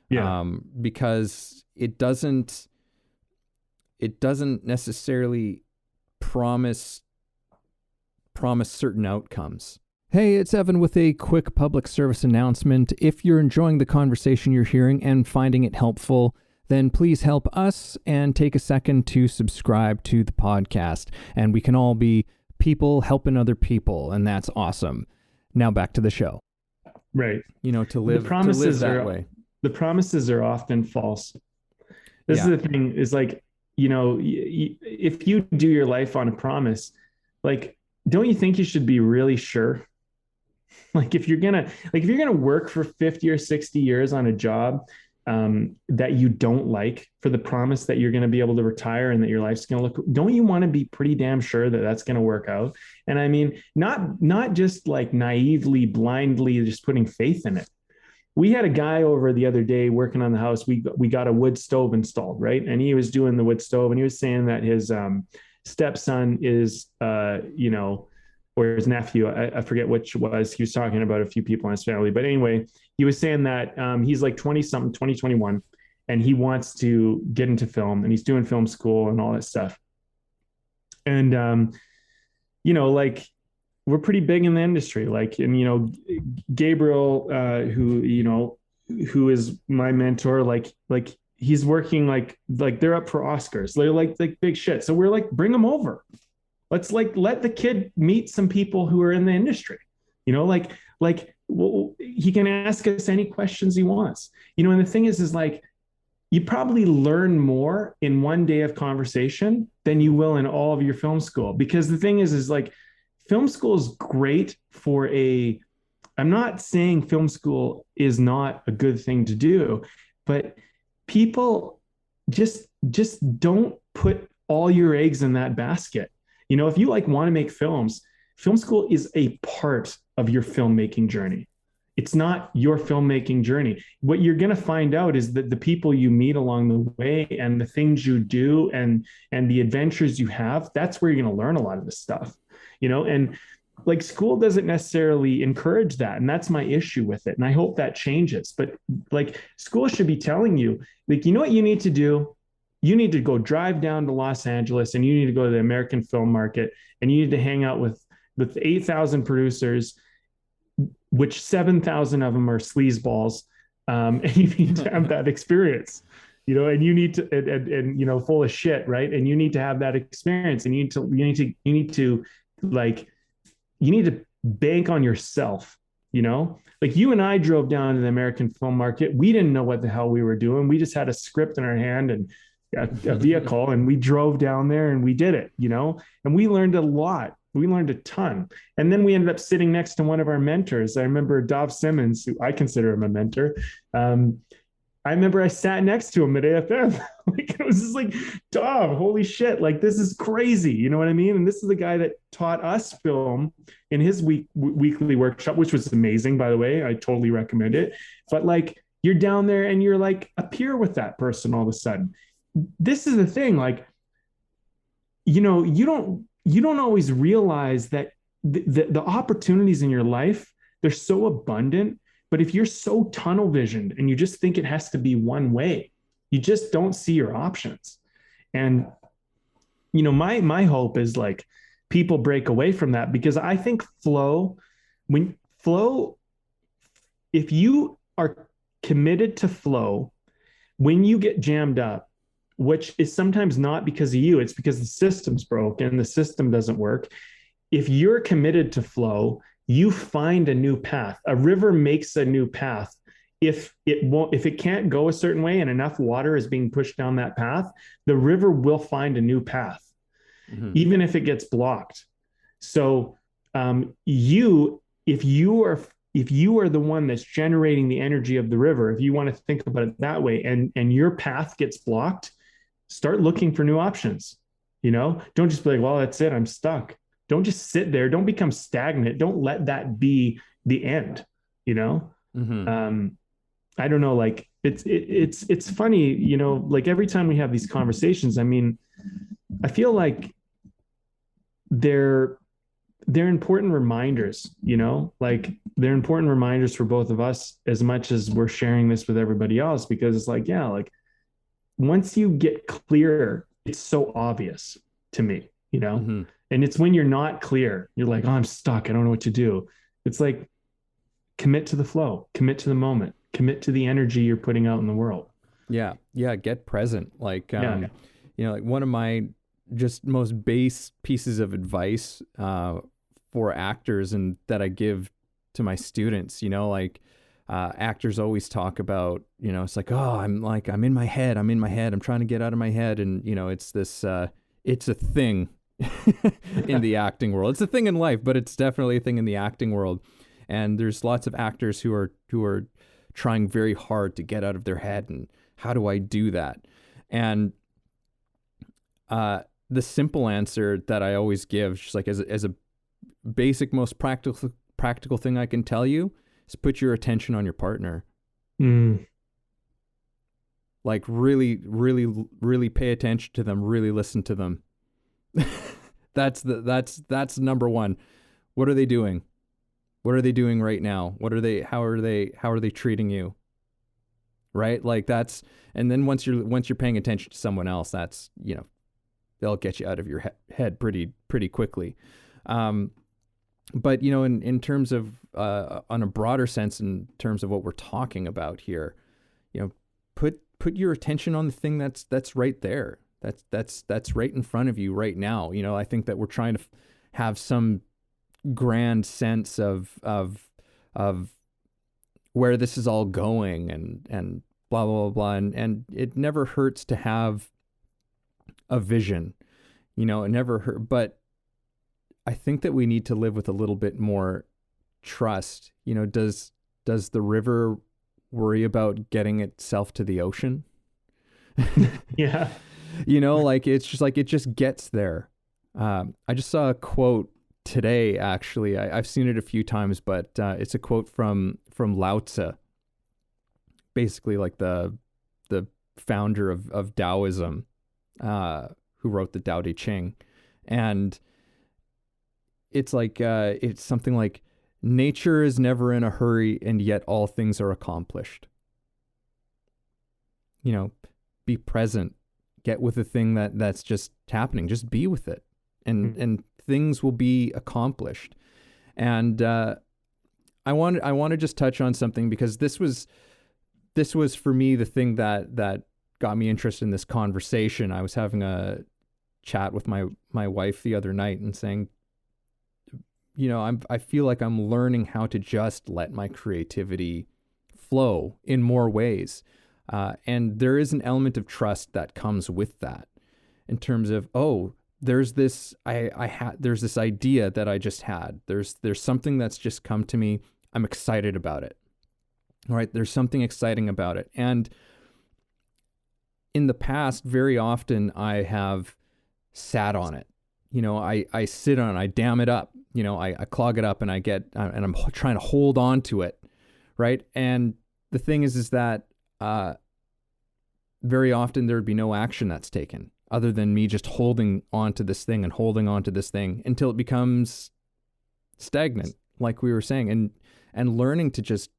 Yeah. Because it doesn't necessarily promise certain outcomes. Hey, it's Evan with a quick public service announcement. If you're enjoying the conversation you're hearing and finding it helpful, then please help us and take a second to subscribe to the podcast. And we can all be people helping other people, and that's awesome. Now back to the show. Right. To live that way. The promises are often false. This is the thing, is like, if you do your life on a promise, like, don't you think you should be really sure? Like, if you're gonna work for 50 or 60 years on a job that you don't like, for the promise that you're going to be able to retire and that your life's going to look, don't you want to be pretty damn sure that that's going to work out? And I mean, not just like naively, blindly, just putting faith in it. We had a guy over the other day working on the house. We got a wood stove installed, right? And he was doing the wood stove, and he was saying that his stepson is, or his nephew, I forget which was. He was talking about a few people in his family, but anyway, he was saying that he's like 20-something, 2021, and he wants to get into film, and he's doing film school and all that stuff. And like, we're pretty big in the industry, like, and Gabriel, who is my mentor, like he's working like they're up for Oscars, they're like big shit. So we're like, bring them over. Let's let the kid meet some people who are in the industry, well, he can ask us any questions he wants, and the thing is like, you probably learn more in one day of conversation than you will in all of your film school. Because the thing is like, film school is great for I'm not saying film school is not a good thing to do, but people just don't put all your eggs in that basket. If you want to make films, film school is a part of your filmmaking journey. It's not your filmmaking journey. What you're going to find out is that the people you meet along the way and the things you do and the adventures you have, that's where you're going to learn a lot of this stuff. And like, school doesn't necessarily encourage that. And that's my issue with it. And I hope that changes. But like, school should be telling you, like, you know what you need to do? you need to go drive down to Los Angeles and you need to go to the American film market and you need to hang out with 8,000 producers, which 7,000 of them are sleazeballs. And you need to have that experience, and you need to, and full of shit. Right. And you need to have that experience, and like, you need to bank on yourself, like you and I drove down to the American film market. We didn't know what the hell we were doing. We just had a script in our hand and a vehicle, and we drove down there and we did it, and we learned a lot. We learned a ton. And then we ended up sitting next to one of our mentors. I remember Dov Simmons, who I consider him a mentor. I remember I sat next to him at AFM. Like, it was just like, Dov, holy shit, like, this is crazy. You know what I mean? And this is the guy that taught us film in his weekly workshop, which was amazing, by the way. I totally recommend it. But like, you're down there and you're like a peer with that person all of a sudden. This is the thing, like, you don't always realize that the opportunities in your life, they're so abundant. But if you're so tunnel visioned and you just think it has to be one way, you just don't see your options. And, my hope is like people break away from that, because I think if you are committed to flow, when you get jammed up, which is sometimes not because of you, it's because the system's broken, the system doesn't work. If you're committed to flow, you find a new path. A river makes a new path. If it can't go a certain way and enough water is being pushed down that path, the river will find a new path, even if it gets blocked. So if you are the one that's generating the energy of the river, if you want to think about it that way, and your path gets blocked, start looking for new options. Don't just be like, well, that's it, I'm stuck. Don't just sit there. Don't become stagnant. Don't let that be the end. I don't know. Like, it's funny. Like, every time we have these conversations, I mean, I feel like they're important reminders. Like, they're important reminders for both of us as much as we're sharing this with everybody else, because it's like, yeah, like, once you get clear, it's so obvious to me. And it's when you're not clear, you're like, oh, I'm stuck, I don't know what to do. It's like, commit to the flow, commit to the moment, commit to the energy you're putting out in the world. Yeah. Get present. Like, like one of my just most base pieces of advice for actors, and that I give to my students, actors always talk about, it's like, oh, I'm in my head, I'm trying to get out of my head. And, it's this, it's a thing in the acting world. It's a thing in life, but it's definitely a thing in the acting world. And there's lots of actors who are trying very hard to get out of their head. And how do I do that? And the simple answer that I always give, just like as a basic, most practical thing I can tell you, is put your attention on your partner. Like, really, really, really pay attention to them. Really listen to them. That's number one. What are they doing? What are they doing right now? How are they treating you? Right? Like, that's, and then once you're paying attention to someone else, that's, they'll get you out of your head pretty quickly. But, in terms of, on a broader sense, in terms of what we're talking about here, put your attention on the thing that's right there. That's right in front of you right now. I think that we're trying to have some grand sense of where this is all going and blah, blah, blah, blah. And it never hurts to have a vision, it never hurt. But I think that we need to live with a little bit more trust. Does the river worry about getting itself to the ocean? Yeah. Like, it's just like, it just gets there. I just saw a quote today, actually. I've seen it a few times, but it's a quote from Lao Tzu, basically like the founder of Taoism, who wrote the Tao Te Ching. And it's like, it's something like, nature is never in a hurry, and yet all things are accomplished. Be present, Get with the thing that's just happening. Just be with it, and things will be accomplished. And I want to just touch on something, because this was for me the thing that got me interested in this conversation. I was having a chat with my wife the other night and saying, I feel like I'm learning how to just let my creativity flow in more ways. And there is an element of trust that comes with that, in terms of, there's this, there's this idea that I just had. There's something that's just come to me. I'm excited about it. All right. There's something exciting about it. And in the past, very often I have sat on it. I sit on it, I dam it up, I clog it up, and and I'm trying to hold on to it. Right. And the thing is that, very often there would be no action that's taken, other than me just holding on to this thing and holding on to this thing until it becomes stagnant, like we were saying, and learning to just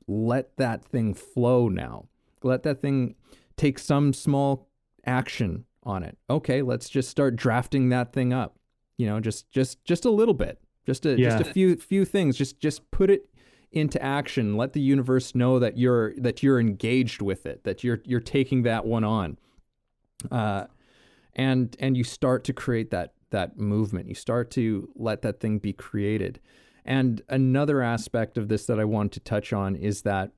let that thing flow now. Let that thing take some small action on it. Okay, let's just start drafting that thing up. Just a little bit. Just a few things. Just put it into action. Let the universe know that you're engaged with it, that you're taking that one on. And you start to create that movement. You start to let that thing be created. And another aspect of this that I want to touch on is that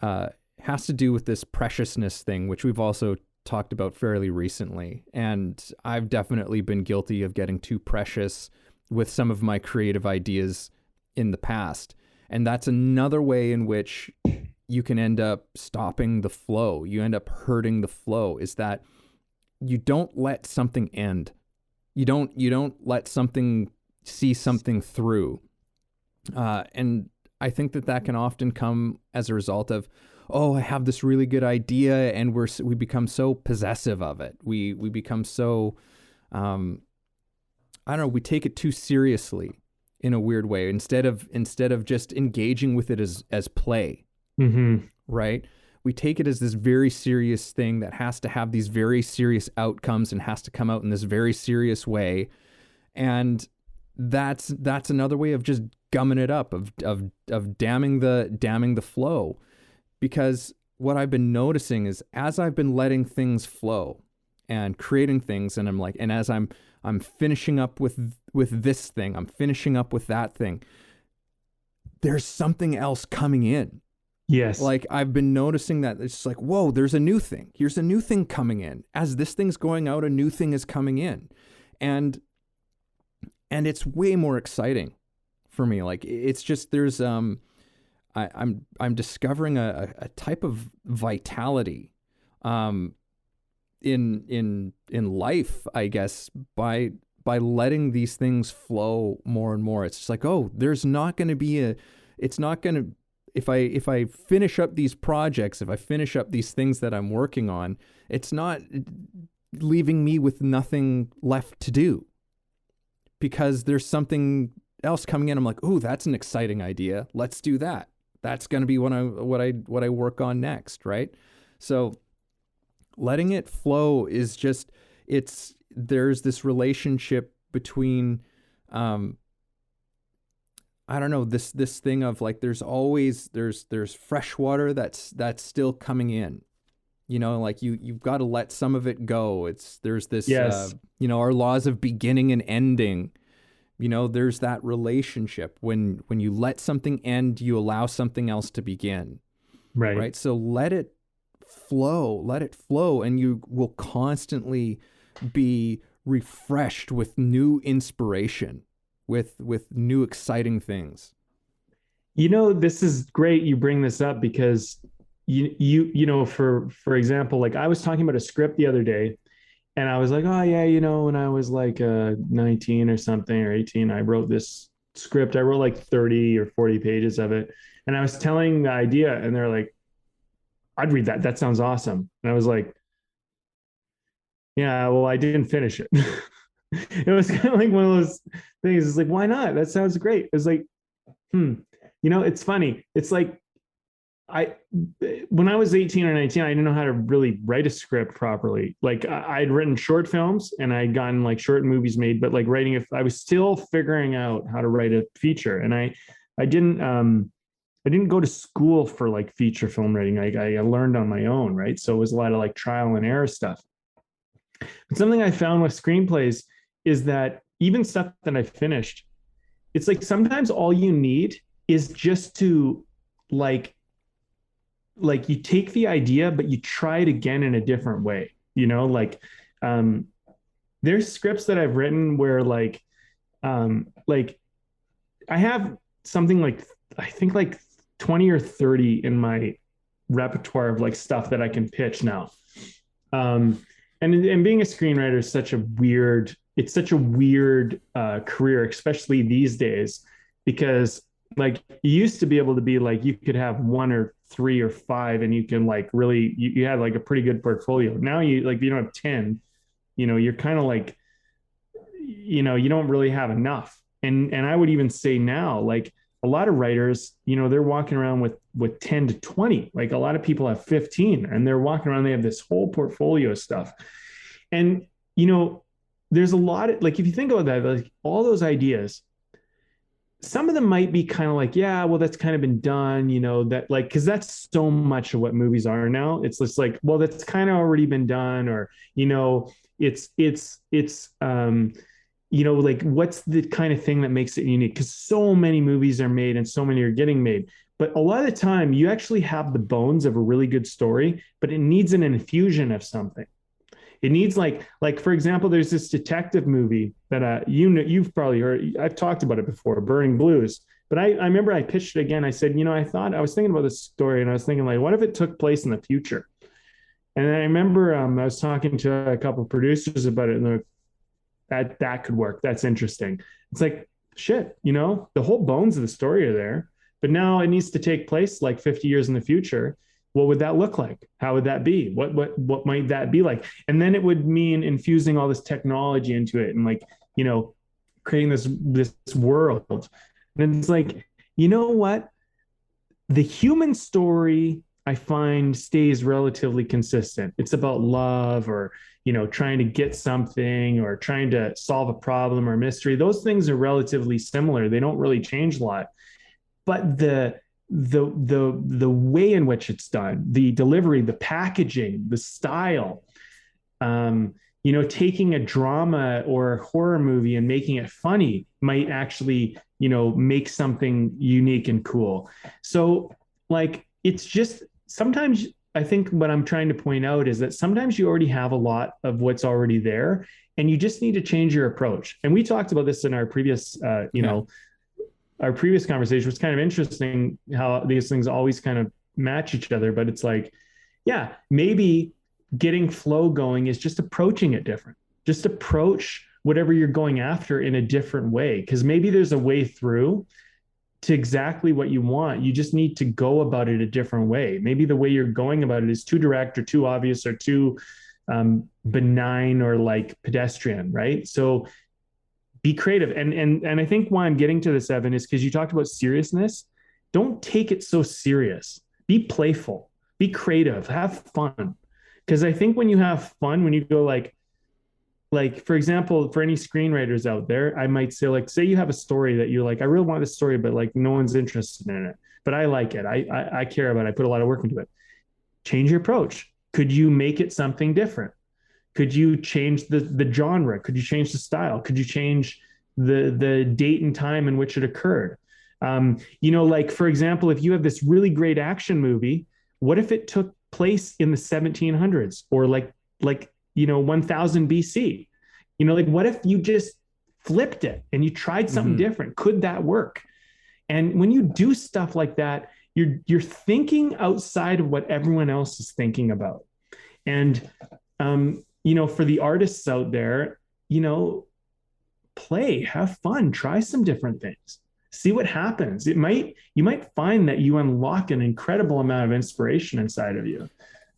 has to do with this preciousness thing, which we've also talked about fairly recently. And I've definitely been guilty of getting too precious with some of my creative ideas in the past. And that's another way in which you can end up stopping the flow. You end up hurting the flow, is that you don't let something end. You don't let something see something through. And I think that can often come as a result of, I have this really good idea, and we become so possessive of it. We become so, I don't know, we take it too seriously in a weird way, instead of just engaging with it as play. Mm-hmm. Right? We take it as this very serious thing that has to have these very serious outcomes and has to come out in this very serious way. And that's another way of just gumming it up, of damming the flow. Because what I've been noticing is, as I've been letting things flow and creating things, and as I'm finishing up with this thing, I'm finishing up with that thing, there's something else coming in. Yes. Like, I've been noticing that it's like, whoa, there's a new thing. Here's a new thing coming in. As this thing's going out, a new thing is coming in. And it's way more exciting for me. Like, it's just, there's, I'm discovering a type of vitality, in life, I guess, by letting these things flow more and more. It's just like, there's not going to be it's not going to, if I finish up these projects, if I finish up these things that I'm working on, it's not leaving me with nothing left to do, because there's something else coming in. I'm like, that's an exciting idea. Let's do that. That's going to be what I work on next. Right. So letting it flow is just, there's this relationship between, I don't know, this thing of like, there's fresh water that's still coming in, like you've got to let some of it go. There's this, yes. Our laws of beginning and ending, there's that relationship. When you let something end, you allow something else to begin. Right. Right. So let it flow, and you will constantly be refreshed with new inspiration, with new exciting things. This is great you bring this up, because for example, like, I was talking about a script the other day, and I was like, when I was like 19 or something, or 18, I wrote this script. I wrote like 30 or 40 pages of it, and I was telling the idea, and they're like, I'd read that. That sounds awesome. And I was like, yeah, well, I didn't finish it. It was kind of like one of those things. It's like, why not? That sounds great. It's like, it's funny. It's like, I when I was 18 or 19, I didn't know how to really write a script properly. Like I'd written short films and I'd gotten like short movies made, but like writing if I was still figuring out how to write a feature. And I didn't I didn't go to school for like feature film writing. I learned on my own, right? So it was a lot of like trial and error stuff. But something I found with screenplays is that even stuff that I finished, it's like sometimes all you need is just to like you take the idea but you try it again in a different way, like um there's scripts that I've written where like I have something like I think like 20 or 30 in my repertoire of like stuff that I can pitch now. um and being a screenwriter is such a weird it's such a weird career, especially these days, because like you used to be able to be like you could have one or three or five and you can like really you had like a pretty good portfolio. Now you like you don't have 10, you're kind of like you don't really have enough. And I would even say now like a lot of writers, they're walking around with 10 to 20. Like a lot of people have 15 and they're walking around, they have this whole portfolio of stuff. And there's a lot of like if you think about that, like all those ideas, some of them might be kind of like, yeah, well, that's kind of been done, that like, cause that's so much of what movies are now. It's just like, well, that's kind of already been done, or, it's like what's the kind of thing that makes it unique? Cause so many movies are made and so many are getting made. But a lot of the time you actually have the bones of a really good story, but it needs an infusion of something. It needs like for example, there's this detective movie that you've probably heard. I've talked about it before, Burning Blues. But I remember I pitched it again. I said, I was thinking about this story, and I was thinking like, what if it took place in the future? And I remember I was talking to a couple of producers about it, and they're like, that could work. That's interesting. It's like shit, the whole bones of the story are there, but now it needs to take place like 50 years in the future. What would that look like? How would that be? What might that be like? And then it would mean infusing all this technology into it and like, creating this world. And it's like, what? The human story I find stays relatively consistent. It's about love or, trying to get something or trying to solve a problem or mystery. Those things are relatively similar. They don't really change a lot. But the way in which it's done, the delivery, the packaging, the style, taking a drama or a horror movie and making it funny might actually, make something unique and cool. So like, it's just sometimes I think what I'm trying to point out is that sometimes you already have a lot of what's already there and you just need to change your approach. And we talked about this in our previous, our previous conversation. Was kind of interesting how these things always kind of match each other, but it's like, yeah, maybe getting flow going is just approaching it different. Just approach whatever you're going after in a different way. Cause maybe there's a way through to exactly what you want. You just need to go about it a different way. Maybe the way you're going about it is too direct or too obvious or too benign or like pedestrian, right? So be creative. And I think why I'm getting to this, Evan, is because you talked about seriousness. Don't take it so serious. Be playful, be creative, have fun. Because I think when you have fun, when you go like for example, for any screenwriters out there, I might say, like, say you have a story that you're like, I really want this story, but like no one's interested in it. But I like it. I care about it. I put a lot of work into it. Change your approach. Could you make it something different? Could you change the genre? Could you change the style? Could you change the date and time in which it occurred? Like for example, if you have this really great action movie, what if it took place in the 1700s or like 1000 BC? Like what if you just flipped it and you tried something different? Could that work? And when you do stuff like that, you're thinking outside of what everyone else is thinking about. And for the artists out there, play, have fun, try some different things, see what happens. You might find that you unlock an incredible amount of inspiration inside of you.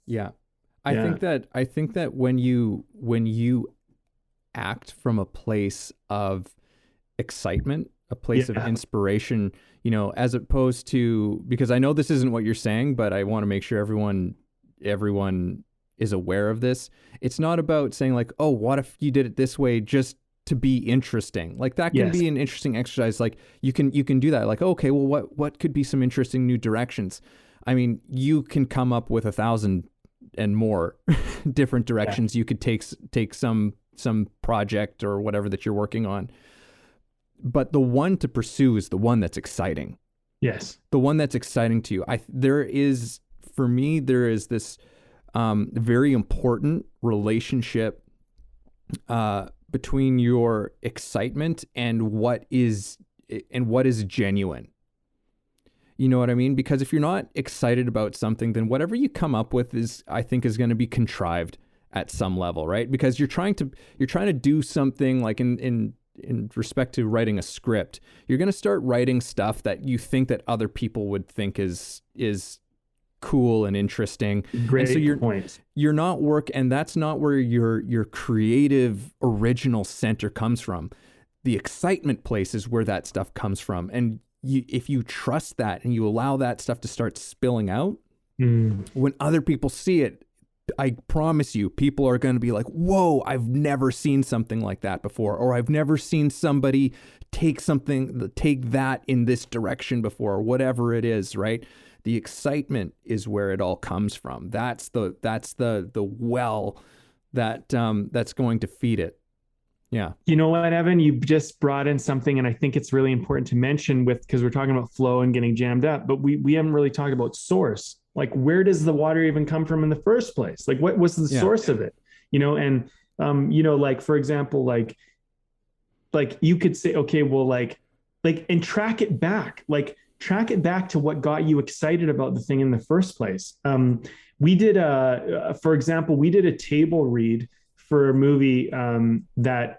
Yeah. I think that when you act from a place of excitement, a place of inspiration, as opposed to, because I know this isn't what you're saying, but I want to make sure everyone is aware of this. It's not about saying like, oh, what if you did it this way just to be interesting? Like that can be an interesting exercise. Like you can do that. Like, okay, well, what could be some interesting new directions? I mean, you can come up with 1,000 and more different directions. You could take some project or whatever that you're working on. But the one to pursue is the one that's exciting. Yes. The one that's exciting to you. There is this very important relationship between your excitement and what is genuine. You know what I mean? Because if you're not excited about something, then whatever you come up with I think is going to be contrived at some level, right? Because you're trying to do something like in respect to writing a script, you're going to start writing stuff that you think that other people would think is cool and interesting. Great and so point. You're not and that's not where your creative original center comes from. The excitement place is where that stuff comes from. And if you trust that and you allow that stuff to start spilling out, when other people see it, I promise you, people are going to be like, whoa, I've never seen something like that before. Or I've never seen somebody take that in this direction before, or whatever it is, right? The excitement is where it all comes from. That's the well that's going to feed it. Yeah. You know what, Evan? You just brought in something, and I think it's really important to mention because we're talking about flow and getting jammed up, but we haven't really talked about source. Like, where does the water even come from in the first place? Like, what was the source of it? And like, for example, like you could say, okay, well, and track it back to what got you excited about the thing in the first place. For example, we did a table read for a movie that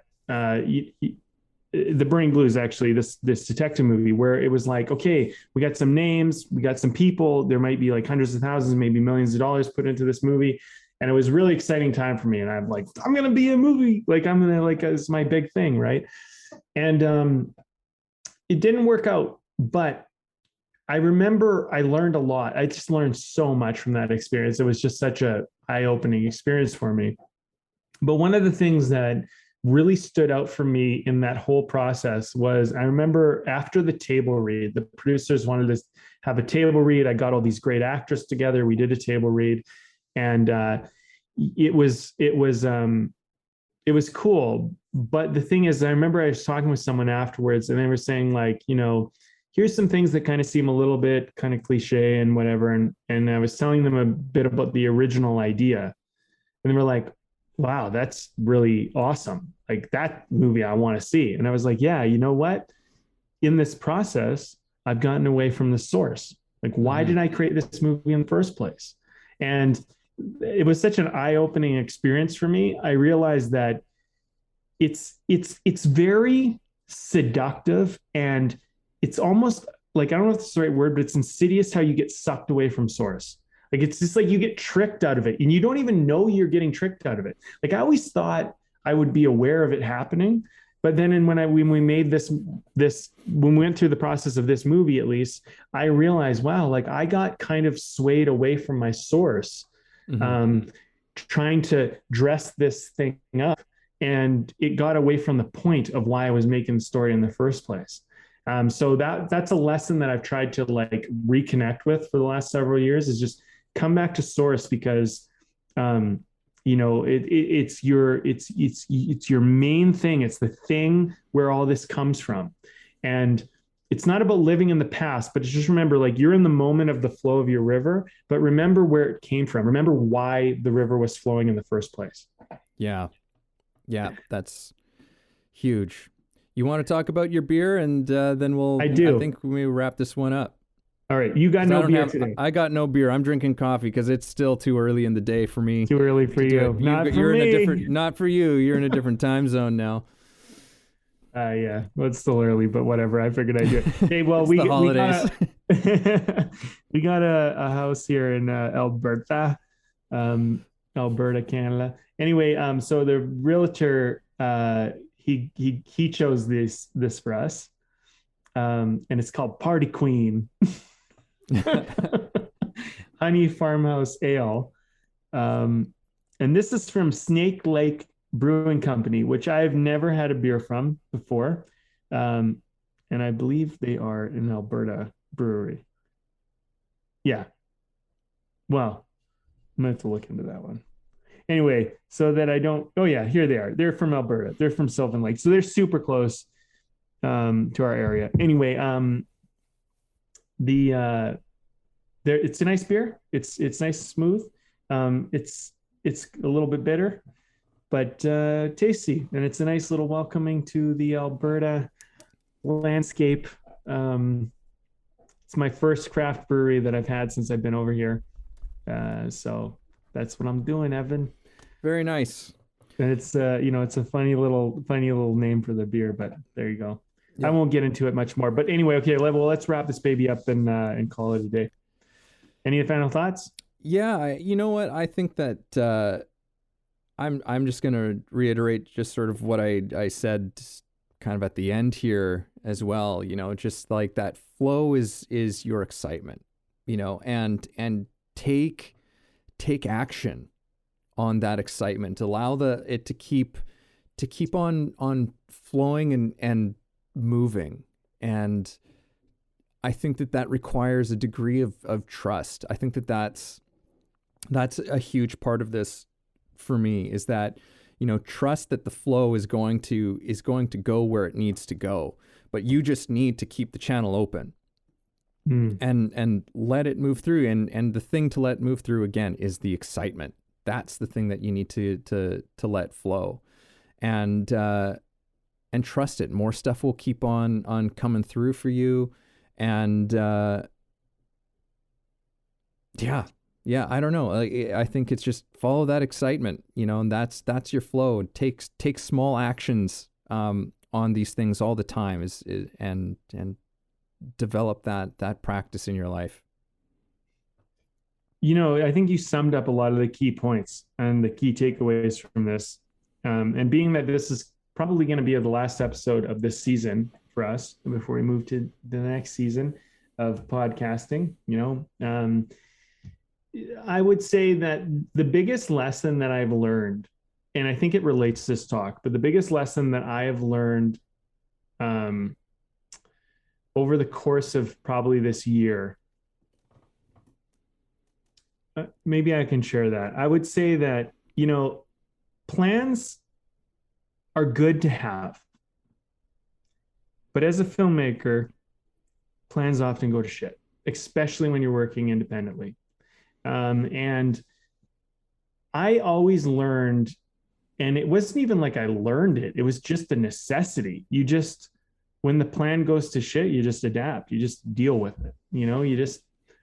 The Burning Blues, actually, this detective movie, where it was like, okay, we got some names, we got some people, there might be like hundreds of thousands, maybe millions of dollars put into this movie. And it was a really exciting time for me. And I'm like, I'm going to be a movie. Like, I'm going to, it's my big thing. Right. And it didn't work out, but I remember I learned a lot. I just learned so much from that experience. It was just such a eye-opening experience for me. But one of the things that really stood out for me in that whole process was, I remember after the table read, the producers wanted to have a table read. I got all these great actors together. We did a table read, and it was cool. But the thing is, I remember I was talking with someone afterwards, and they were saying, like, here's some things that kind of seem a little bit kind of cliche and whatever. And I was telling them a bit about the original idea, and they were like, wow, that's really awesome. Like, that movie I want to see. And I was like, yeah, you know what? In this process, I've gotten away from the source. Like, why did I create this movie in the first place? And it was such an eye-opening experience for me. I realized that it's very seductive, and it's almost like, I don't know if it's the right word, but it's insidious how you get sucked away from source. Like, it's just like you get tricked out of it, and you don't even know you're getting tricked out of it. Like, I always thought I would be aware of it happening, but then when we made this, when we went through the process of this movie, at least, I realized, wow, like, I got kind of swayed away from my source, trying to dress this thing up, and it got away from the point of why I was making the story in the first place. So that's a lesson that I've tried to like reconnect with for the last several years, is just come back to source, because it's your main thing. It's the thing where all this comes from. And it's not about living in the past, but just remember, like, you're in the moment of the flow of your river, but remember where it came from. Remember why the river was flowing in the first place. Yeah. That's huge. You want to talk about your beer, and then I think we wrap this one up. All right. You got no beer today. I got no beer. I'm drinking coffee because it's still too early in the day for me. Too early for you. Not for you. You're in a different time zone now. Yeah. Well, it's still early, but whatever. I figured I'd do it. Okay. Well, we holidays. We got a house here in Alberta, Canada. Anyway, so the realtor, he chose this for us. and it's called Party Queen Honey Farmhouse Ale. And this is from Snake Lake Brewing Company, which I've never had a beer from before. And I believe they are an Alberta brewery. Yeah. Well, I'm going to have to look into that one. Anyway, so that I don't, oh yeah, here they are. They're from Alberta. They're from Sylvan Lake. So they're super close to our area. Anyway, it's a nice beer. It's nice and smooth. It's a little bit bitter, but tasty, and it's a nice little welcoming to the Alberta landscape. It's my first craft brewery that I've had since I've been over here. So that's what I'm doing, Evan. Very nice. And it's it's a funny little name for the beer, but there you go. Yeah. I won't get into it much more. But anyway, okay, well, let's wrap this baby up and call it a day. Any final thoughts? Yeah, you know what? I think that I'm just going to reiterate just sort of what I said kind of at the end here as well. Just like that flow is your excitement, and take action on that excitement. Allow it to keep on flowing and moving. And I think that requires a degree of trust. I think that's a huge part of this for me, is that, trust that the flow is going to go where it needs to go, but you just need to keep the channel open and let it move through. And the thing to let move through again is the excitement. That's the thing that you need to let flow, and trust it. More stuff will keep on coming through for you. And yeah, I don't know. I think it's just follow that excitement, and that's your flow. Take small actions on these things all the time and develop that practice in your life. I think you summed up a lot of the key points and the key takeaways from this. And being that this is probably going to be the last episode of this season for us before we move to the next season of podcasting, I would say that the biggest lesson that I've learned, and I think it relates to this talk, but the biggest lesson that I have learned over the course of probably this year, maybe I can share that. I would say that, plans are good to have. But as a filmmaker, plans often go to shit, especially when you're working independently. And I always learned, and it wasn't even like I learned it. It was just a necessity. When the plan goes to shit, you just adapt. You just deal with it. You just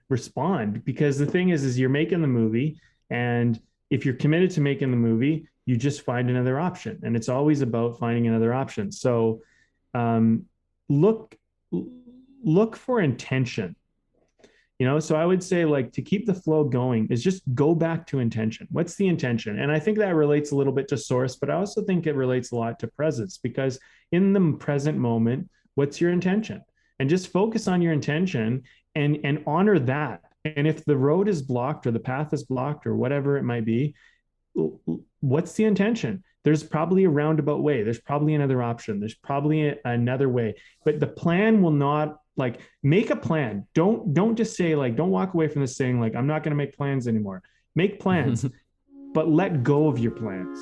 respond, because the thing is you're making the movie, and if you're committed to making the movie, you just find another option. And it's always about finding another option. So look for intention. So I would say, like, to keep the flow going is just go back to intention. What's the intention? And I think that relates a little bit to source, but I also think it relates a lot to presence, because in the present moment, what's your intention? And just focus on your intention and honor that. And if the road is blocked or the path is blocked or whatever it might be, what's the intention? There's probably a roundabout way. There's probably another option. There's probably another way, but the plan will not, like, make a plan. Don't just say, like, don't walk away from this saying, like, I'm not going to make plans anymore. Make plans, but let go of your plans,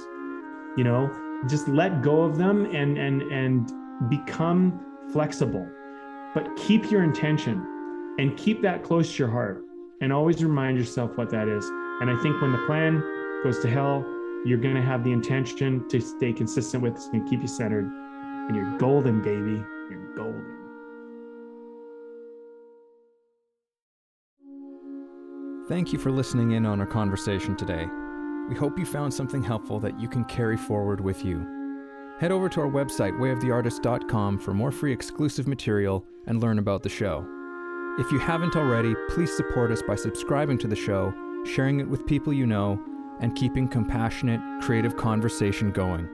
just let go of them and become flexible, but keep your intention and keep that close to your heart, and always remind yourself what that is. And I think when the plan goes to hell, you're going to have the intention to stay consistent with. It's going to keep you centered, and you're golden, baby. You're golden. Thank you for listening in on our conversation today. We hope you found something helpful that you can carry forward with you. Head over to our website, wayoftheartist.com, for more free exclusive material and learn about the show. If you haven't already, please support us by subscribing to the show, sharing it with people you know, and keeping compassionate, creative conversation going.